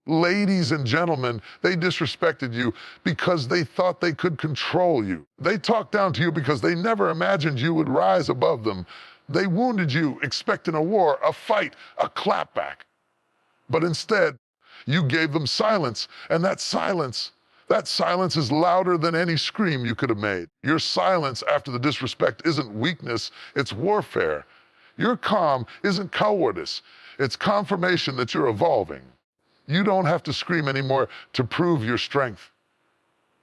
Ladies and gentlemen, they disrespected you because they thought they could control you. They talked down to you because they never imagined you would rise above them. They wounded you expecting a war, a fight, a clapback. But instead, you gave them silence, and that silence is louder than any scream you could have made. Your silence after the disrespect isn't weakness, it's warfare. Your calm isn't cowardice, it's confirmation that you're evolving. You don't have to scream anymore to prove your strength.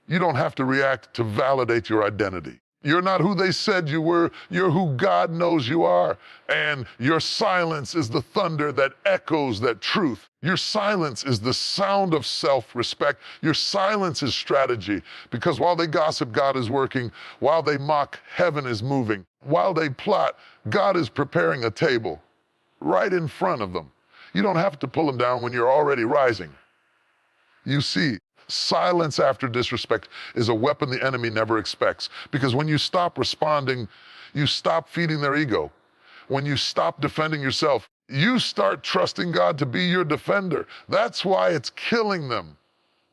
You don't have to react to validate your identity. You're not who they said you were, you're who God knows you are. And your silence is the thunder that echoes that truth. Your silence is the sound of self-respect. Your silence is strategy, because while they gossip, God is working. While they mock, heaven is moving. While they plot, God is preparing a table right in front of them. You don't have to pull them down when you're already rising. You see, silence after disrespect is a weapon the enemy never expects, because when you stop responding, you stop feeding their ego. When you stop defending yourself, you start trusting God to be your defender. That's why it's killing them.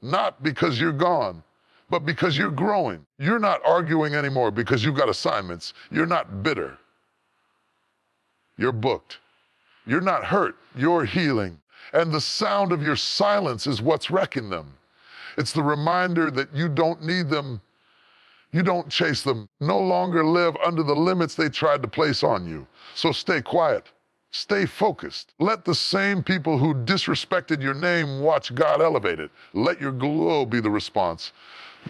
Not because you're gone, but because you're growing. You're not arguing anymore because you've got assignments. You're not bitter. You're booked. You're not hurt, you're healing. And the sound of your silence is what's wrecking them. It's the reminder that you don't need them, you don't chase them, no longer live under the limits they tried to place on you. So stay quiet, stay focused. Let the same people who disrespected your name watch God elevate it. Let your glow be the response.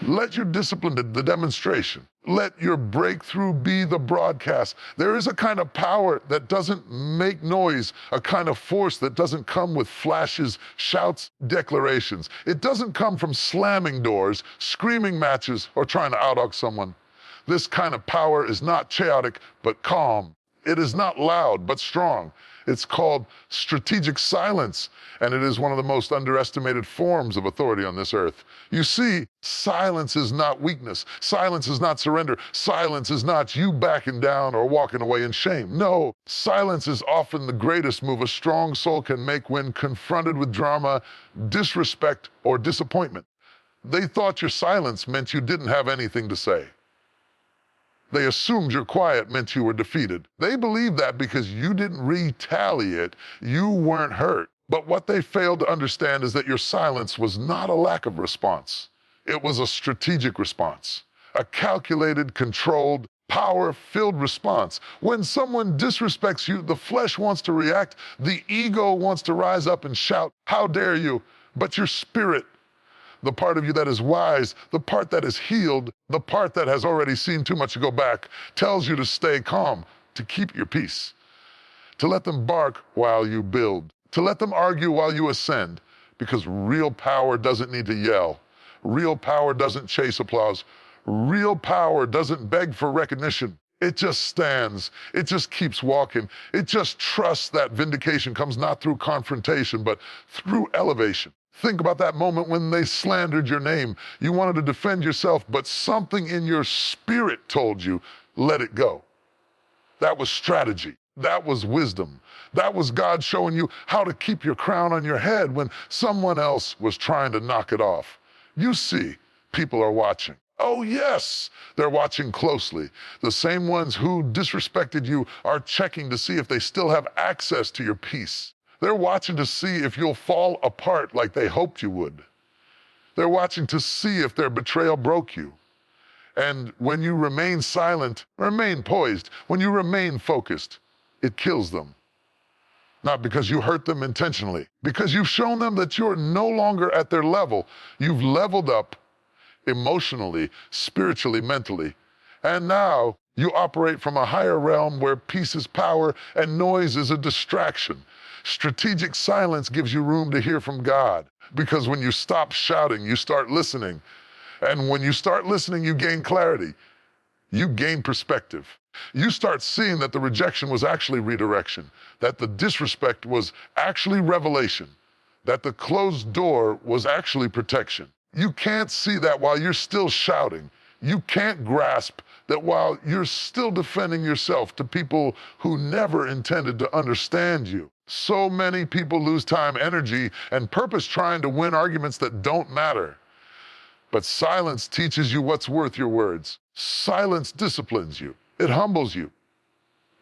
Let your discipline be the demonstration. Let your breakthrough be the broadcast. There is a kind of power that doesn't make noise, a kind of force that doesn't come with flashes, shouts, declarations. It doesn't come from slamming doors, screaming matches, or trying to out-argue someone. This kind of power is not chaotic, but calm. It is not loud, but strong. It's called strategic silence, and it is one of the most underestimated forms of authority on this earth. You see, silence is not weakness. Silence is not surrender. Silence is not you backing down or walking away in shame. No, silence is often the greatest move a strong soul can make when confronted with drama, disrespect, or disappointment. They thought your silence meant you didn't have anything to say. They assumed your quiet meant you were defeated. They believed that because you didn't retaliate, you weren't hurt. But what they failed to understand is that your silence was not a lack of response. It was a strategic response, a calculated, controlled, power-filled response. When someone disrespects you, the flesh wants to react, the ego wants to rise up and shout, "How dare you?" But your spirit, the part of you that is wise, the part that is healed, the part that has already seen too much to go back, tells you to stay calm, to keep your peace, to let them bark while you build, to let them argue while you ascend, because real power doesn't need to yell. Real power doesn't chase applause. Real power doesn't beg for recognition. It just stands. It just keeps walking. It just trusts that vindication comes not through confrontation, but through elevation. Think about that moment when they slandered your name. You wanted to defend yourself, but something in your spirit told you, let it go. That was strategy. That was wisdom. That was God showing you how to keep your crown on your head when someone else was trying to knock it off. You see, people are watching. Oh yes, they're watching closely. The same ones who disrespected you are checking to see if they still have access to your peace. They're watching to see if you'll fall apart like they hoped you would. They're watching to see if their betrayal broke you. And when you remain silent, remain poised, when you remain focused, it kills them. Not because you hurt them intentionally, because you've shown them that you're no longer at their level. You've leveled up emotionally, spiritually, mentally. And now you operate from a higher realm where peace is power and noise is a distraction. Strategic silence gives you room to hear from God, because when you stop shouting, you start listening. And when you start listening, you gain clarity. You gain perspective. You start seeing that the rejection was actually redirection, that the disrespect was actually revelation, that the closed door was actually protection. You can't see that while you're still shouting. You can't grasp that while you're still defending yourself to people who never intended to understand you. So many people lose time, energy, and purpose trying to win arguments that don't matter. But silence teaches you what's worth your words. Silence disciplines you. It humbles you.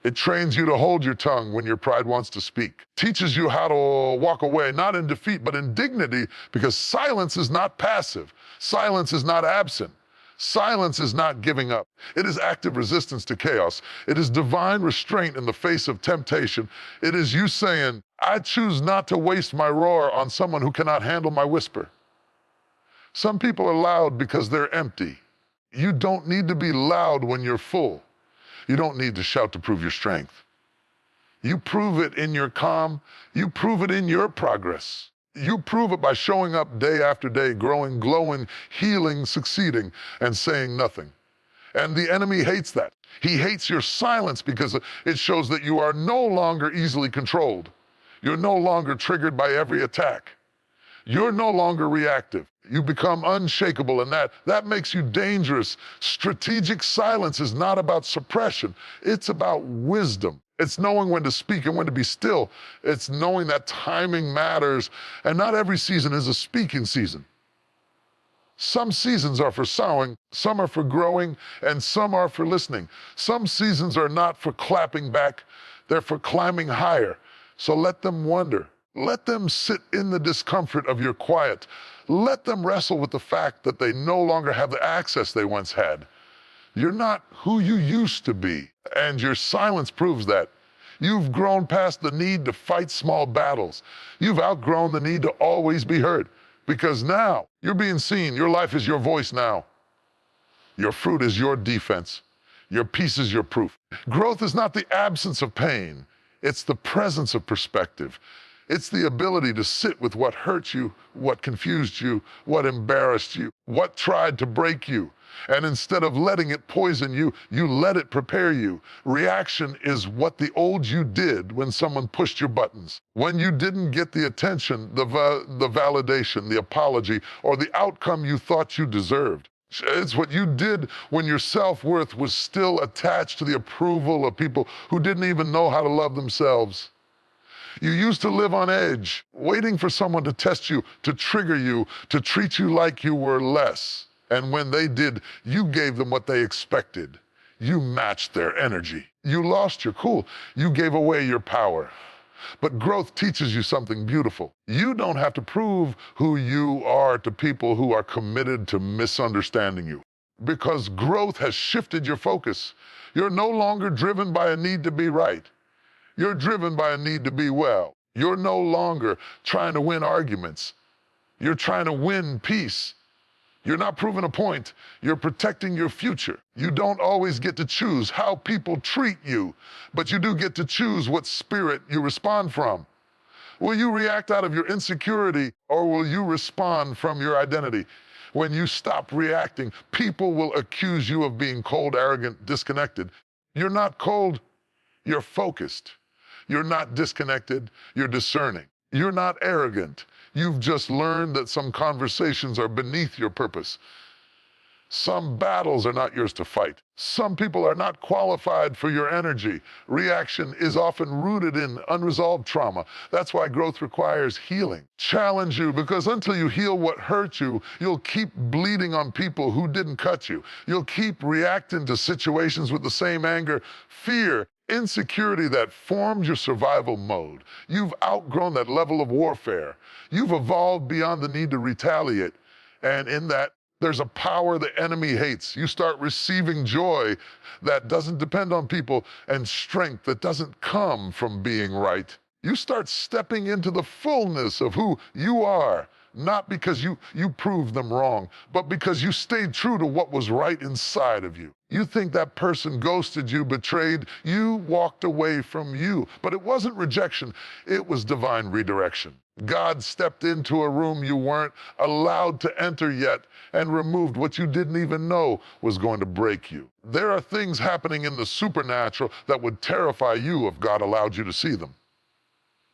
It trains you to hold your tongue when your pride wants to speak. Teaches you how to walk away, not in defeat, but in dignity, because silence is not passive. Silence is not absent. Silence is not giving up. It is active resistance to chaos. It is divine restraint in the face of temptation. It is you saying, I choose not to waste my roar on someone who cannot handle my whisper. Some people are loud because they're empty. You don't need to be loud when you're full. You don't need to shout to prove your strength. You prove it in your calm. You prove it in your progress. You prove it by showing up day after day, growing, glowing, healing, succeeding, and saying nothing. And the enemy hates that. He hates your silence because it shows that you are no longer easily controlled. You're no longer triggered by every attack. You're no longer reactive. You become unshakable, and that makes you dangerous. Strategic silence is not about suppression. It's about wisdom. It's knowing when to speak and when to be still. It's knowing that timing matters, and not every season is a speaking season. Some seasons are for sowing, some are for growing, and some are for listening. Some seasons are not for clapping back, they're for climbing higher. So let them wonder. Let them sit in the discomfort of your quiet. Let them wrestle with the fact that they no longer have the access they once had. You're not who you used to be, and your silence proves that. You've grown past the need to fight small battles. You've outgrown the need to always be heard, because now you're being seen. Your life is your voice now. Your fruit is your defense. Your peace is your proof. Growth is not the absence of pain. It's the presence of perspective. It's the ability to sit with what hurt you, what confused you, what embarrassed you, what tried to break you. And instead of letting it poison you, you let it prepare you. Reaction is what the old you did when someone pushed your buttons. When you didn't get the attention, the validation, the apology, or the outcome you thought you deserved. It's what you did when your self-worth was still attached to the approval of people who didn't even know how to love themselves. You used to live on edge, waiting for someone to test you, to trigger you, to treat you like you were less. And when they did, you gave them what they expected. You matched their energy. You lost your cool. You gave away your power. But growth teaches you something beautiful. You don't have to prove who you are to people who are committed to misunderstanding you, because growth has shifted your focus. You're no longer driven by a need to be right. You're driven by a need to be well. You're no longer trying to win arguments. You're trying to win peace. You're not proving a point. You're protecting your future. You don't always get to choose how people treat you, but you do get to choose what spirit you respond from. Will you react out of your insecurity, or will you respond from your identity? When you stop reacting, people will accuse you of being cold, arrogant, disconnected. You're not cold, you're focused. You're not disconnected, you're discerning. You're not arrogant. You've just learned that some conversations are beneath your purpose. Some battles are not yours to fight. Some people are not qualified for your energy. Reaction is often rooted in unresolved trauma. That's why growth requires healing. Challenge you, because until you heal what hurt you, you'll keep bleeding on people who didn't cut you. You'll keep reacting to situations with the same anger, fear, insecurity that formed your survival mode. You've outgrown that level of warfare. You've evolved beyond the need to retaliate. And in that, there's a power the enemy hates. You start receiving joy that doesn't depend on people, and strength that doesn't come from being right. You start stepping into the fullness of who you are, not because you proved them wrong, but because you stayed true to what was right inside of you. You think that person ghosted you, betrayed, you walked away from you. But it wasn't rejection, it was divine redirection. God stepped into a room you weren't allowed to enter yet and removed what you didn't even know was going to break you. There are things happening in the supernatural that would terrify you if God allowed you to see them.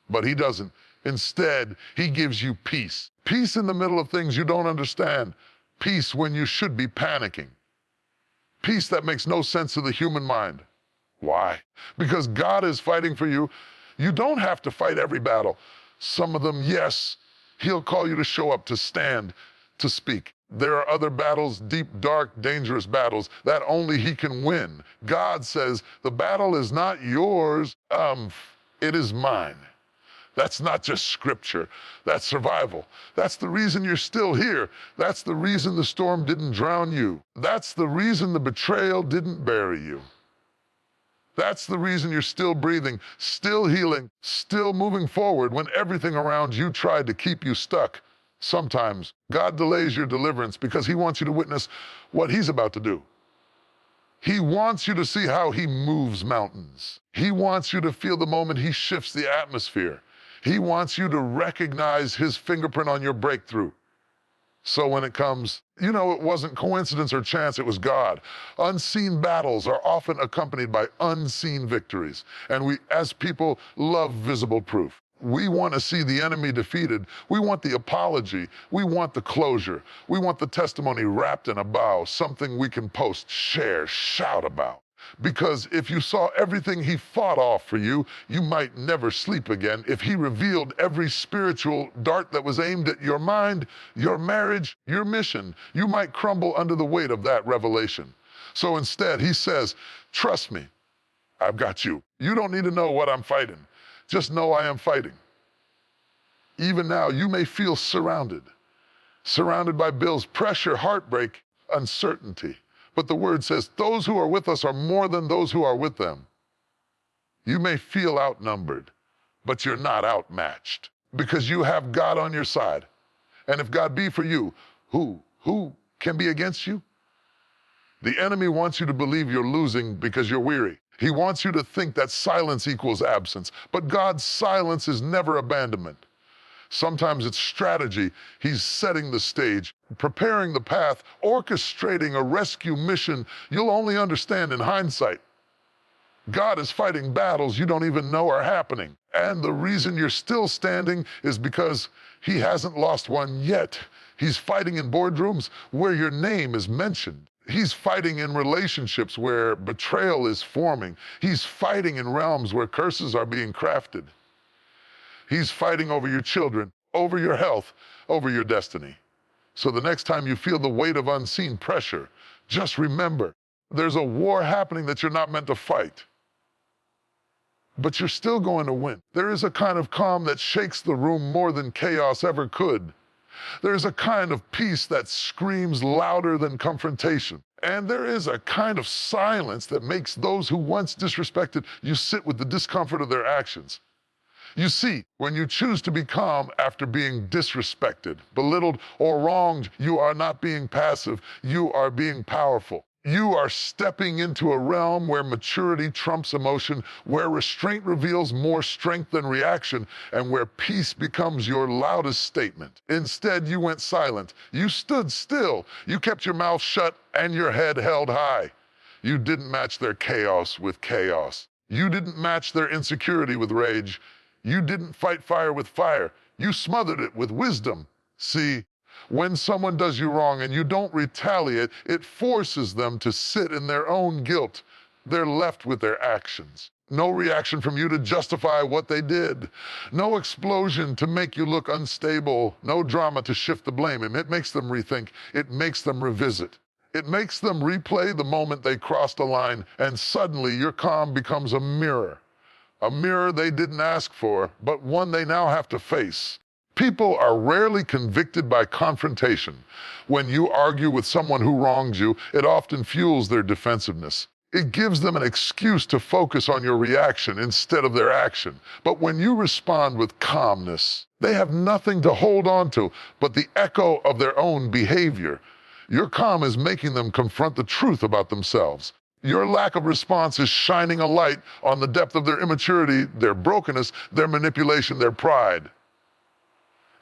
But He doesn't. Instead, He gives you peace. Peace in the middle of things you don't understand. Peace when you should be panicking. peace that makes no sense to the human mind. Why? Because God is fighting for you. You don't have to fight every battle. Some of them, yes, He'll call you to show up, to stand, to speak. There are other battles, deep, dark, dangerous battles that only He can win. God says, the battle is not yours, it is mine. That's not just scripture, that's survival. That's the reason you're still here. That's the reason the storm didn't drown you. That's the reason the betrayal didn't bury you. That's the reason you're still breathing, still healing, still moving forward when everything around you tried to keep you stuck. Sometimes God delays your deliverance because He wants you to witness what He's about to do. He wants you to see how He moves mountains. He wants you to feel the moment He shifts the atmosphere. He wants you to recognize His fingerprint on your breakthrough. So when it comes, it wasn't coincidence or chance, it was God. Unseen battles are often accompanied by unseen victories. And we, as people, love visible proof. We want to see the enemy defeated. We want the apology. We want the closure. We want the testimony wrapped in a bow, something we can post, share, shout about. Because if you saw everything He fought off for you, you might never sleep again. If He revealed every spiritual dart that was aimed at your mind, your marriage, your mission, you might crumble under the weight of that revelation. So instead, He says, trust me, I've got you. You don't need to know what I'm fighting. Just know I am fighting. Even now, you may feel surrounded by bills, pressure, heartbreak, uncertainty. But the Word says, those who are with us are more than those who are with them. You may feel outnumbered, but you're not outmatched because you have God on your side. And if God be for you, who can be against you? The enemy wants you to believe you're losing because you're weary. He wants you to think that silence equals absence, but God's silence is never abandonment. Sometimes it's strategy. He's setting the stage, preparing the path, orchestrating a rescue mission you'll only understand in hindsight. God is fighting battles you don't even know are happening. And the reason you're still standing is because He hasn't lost one yet. He's fighting in boardrooms where your name is mentioned. He's fighting in relationships where betrayal is forming. He's fighting in realms where curses are being crafted. He's fighting over your children, over your health, over your destiny. So the next time you feel the weight of unseen pressure, just remember, there's a war happening that you're not meant to fight. But you're still going to win. There is a kind of calm that shakes the room more than chaos ever could. There's a kind of peace that screams louder than confrontation. And there is a kind of silence that makes those who once disrespected you sit with the discomfort of their actions. You see, when you choose to be calm after being disrespected, belittled, or wronged, you are not being passive, you are being powerful. You are stepping into a realm where maturity trumps emotion, where restraint reveals more strength than reaction, and where peace becomes your loudest statement. Instead, you went silent. You stood still. You kept your mouth shut and your head held high. You didn't match their chaos with chaos. You didn't match their insecurity with rage. You didn't fight fire with fire. You smothered it with wisdom. See, when someone does you wrong and you don't retaliate, it forces them to sit in their own guilt. They're left with their actions. No reaction from you to justify what they did. No explosion to make you look unstable. No drama to shift the blame. And it makes them rethink. It makes them revisit. It makes them replay the moment they crossed a line, and suddenly your calm becomes a mirror. A mirror they didn't ask for, but one they now have to face. People are rarely convicted by confrontation. When you argue with someone who wronged you, it often fuels their defensiveness. It gives them an excuse to focus on your reaction instead of their action. But when you respond with calmness, they have nothing to hold on to but the echo of their own behavior. Your calm is making them confront the truth about themselves. Your lack of response is shining a light on the depth of their immaturity, their brokenness, their manipulation, their pride.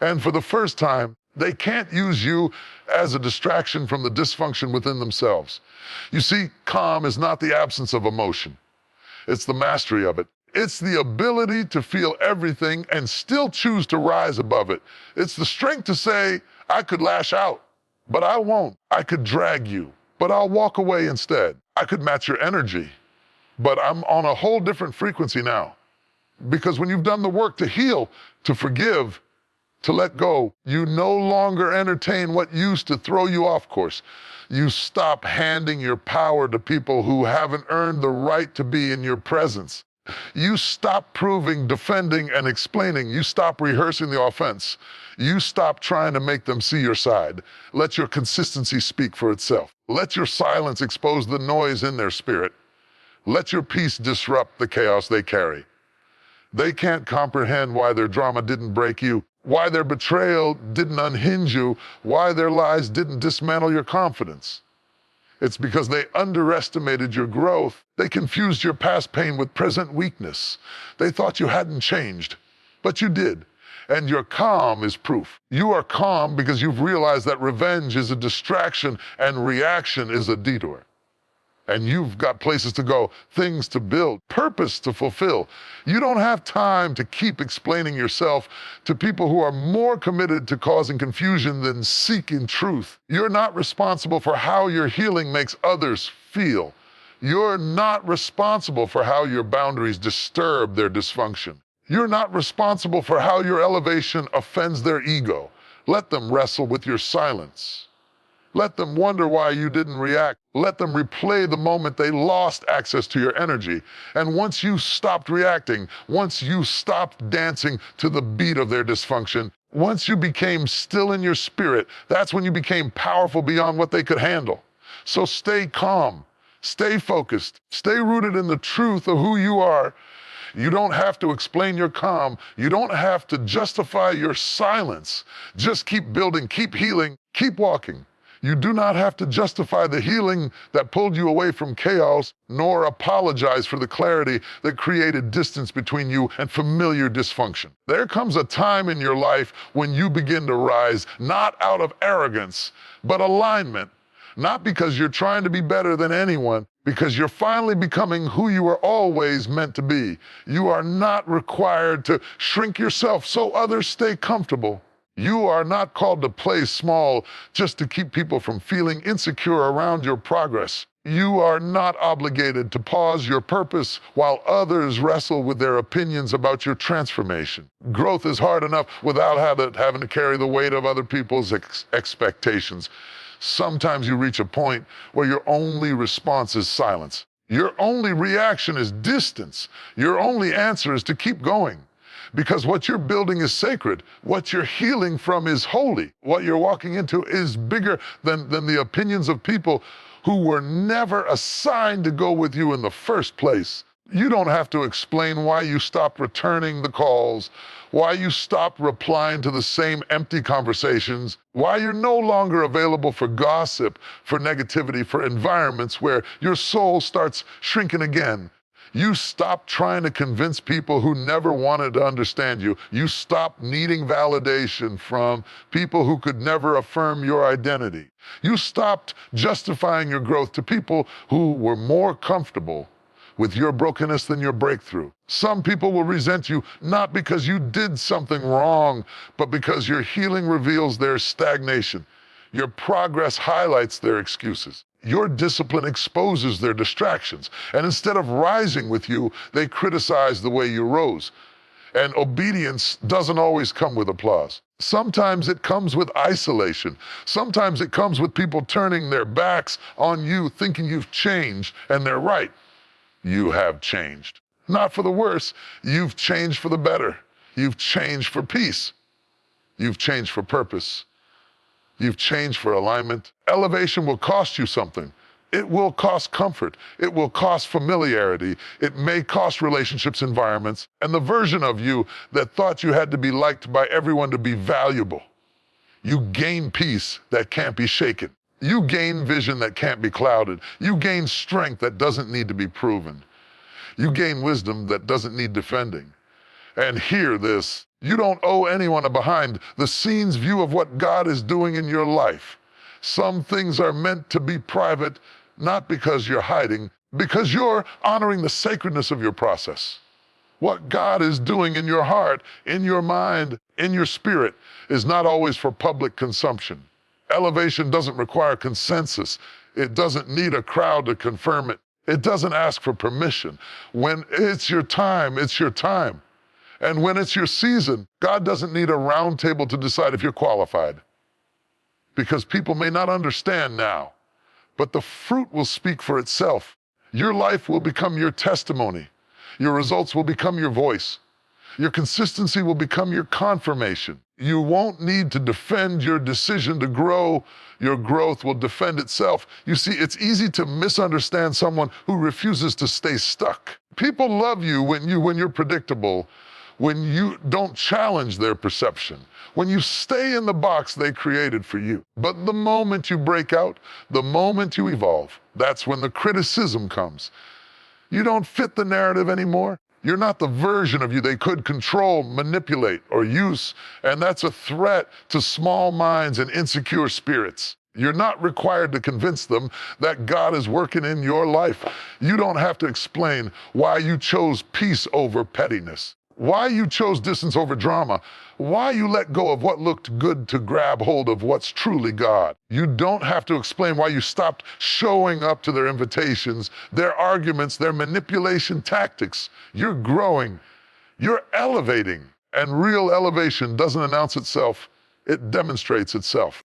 And for the first time, they can't use you as a distraction from the dysfunction within themselves. You see, calm is not the absence of emotion. It's the mastery of it. It's the ability to feel everything and still choose to rise above it. It's the strength to say, I could lash out, but I won't. I could drag you, but I'll walk away instead. I could match your energy, but I'm on a whole different frequency now. Because when you've done the work to heal, to forgive, to let go, you no longer entertain what used to throw you off course. You stop handing your power to people who haven't earned the right to be in your presence. You stop proving, defending, and explaining. You stop rehearsing the offense. You stop trying to make them see your side. Let your consistency speak for itself. Let your silence expose the noise in their spirit. Let your peace disrupt the chaos they carry. They can't comprehend why their drama didn't break you, why their betrayal didn't unhinge you, why their lies didn't dismantle your confidence. It's because they underestimated your growth. They confused your past pain with present weakness. They thought you hadn't changed, but you did. And your calm is proof. You are calm because you've realized that revenge is a distraction and reaction is a detour. And you've got places to go, things to build, purpose to fulfill. You don't have time to keep explaining yourself to people who are more committed to causing confusion than seeking truth. You're not responsible for how your healing makes others feel. You're not responsible for how your boundaries disturb their dysfunction. You're not responsible for how your elevation offends their ego. Let them wrestle with your silence. Let them wonder why you didn't react. Let them replay the moment they lost access to your energy. And once you stopped reacting, once you stopped dancing to the beat of their dysfunction, once you became still in your spirit, that's when you became powerful beyond what they could handle. So stay calm, stay focused, stay rooted in the truth of who you are. You don't have to explain your calm. You don't have to justify your silence. Just keep building, keep healing, keep walking. You do not have to justify the healing that pulled you away from chaos, nor apologize for the clarity that created distance between you and familiar dysfunction. There comes a time in your life when you begin to rise, not out of arrogance, but alignment. Not because you're trying to be better than anyone, because you're finally becoming who you were always meant to be. You are not required to shrink yourself so others stay comfortable. You are not called to play small just to keep people from feeling insecure around your progress. You are not obligated to pause your purpose while others wrestle with their opinions about your transformation. Growth is hard enough without having to carry the weight of other people's expectations. Sometimes you reach a point where your only response is silence. Your only reaction is distance. Your only answer is to keep going. Because what you're building is sacred. What you're healing from is holy. What you're walking into is bigger than the opinions of people who were never assigned to go with you in the first place. You don't have to explain why you stopped returning the calls, why you stopped replying to the same empty conversations, why you're no longer available for gossip, for negativity, for environments where your soul starts shrinking again. You stop trying to convince people who never wanted to understand you. You stop needing validation from people who could never affirm your identity. You stopped justifying your growth to people who were more comfortable with your brokenness than your breakthrough. Some people will resent you not because you did something wrong, but because your healing reveals their stagnation. Your progress highlights their excuses. Your discipline exposes their distractions. And instead of rising with you, they criticize the way you rose. And obedience doesn't always come with applause. Sometimes it comes with isolation. Sometimes it comes with people turning their backs on you, thinking you've changed, and they're right. You have changed. Not for the worse. You've changed for the better. You've changed for peace. You've changed for purpose. You've changed for alignment. Elevation will cost you something. It will cost comfort. It will cost familiarity. It may cost relationships, environments, and the version of you that thought you had to be liked by everyone to be valuable. You gain peace that can't be shaken. You gain vision that can't be clouded. You gain strength that doesn't need to be proven. You gain wisdom that doesn't need defending. And hear this, you don't owe anyone a behind-the-scenes view of what God is doing in your life. Some things are meant to be private, not because you're hiding, because you're honoring the sacredness of your process. What God is doing in your heart, in your mind, in your spirit, is not always for public consumption. Elevation doesn't require consensus. It doesn't need a crowd to confirm it. It doesn't ask for permission. When it's your time, it's your time. And when it's your season, God doesn't need a round table to decide if you're qualified. Because people may not understand now, but the fruit will speak for itself. Your life will become your testimony. Your results will become your voice. Your consistency will become your confirmation. You won't need to defend your decision to grow. Your growth will defend itself. You see, it's easy to misunderstand someone who refuses to stay stuck. People love you when you're predictable, when you don't challenge their perception, when you stay in the box they created for you. But the moment you break out, the moment you evolve, that's when the criticism comes. You don't fit the narrative anymore. You're not the version of you they could control, manipulate, or use, and that's a threat to small minds and insecure spirits. You're not required to convince them that God is working in your life. You don't have to explain why you chose peace over pettiness, why you chose distance over drama, why you let go of what looked good to grab hold of what's truly God. You don't have to explain why you stopped showing up to their invitations, their arguments, their manipulation tactics. You're growing, you're elevating, and real elevation doesn't announce itself, it demonstrates itself.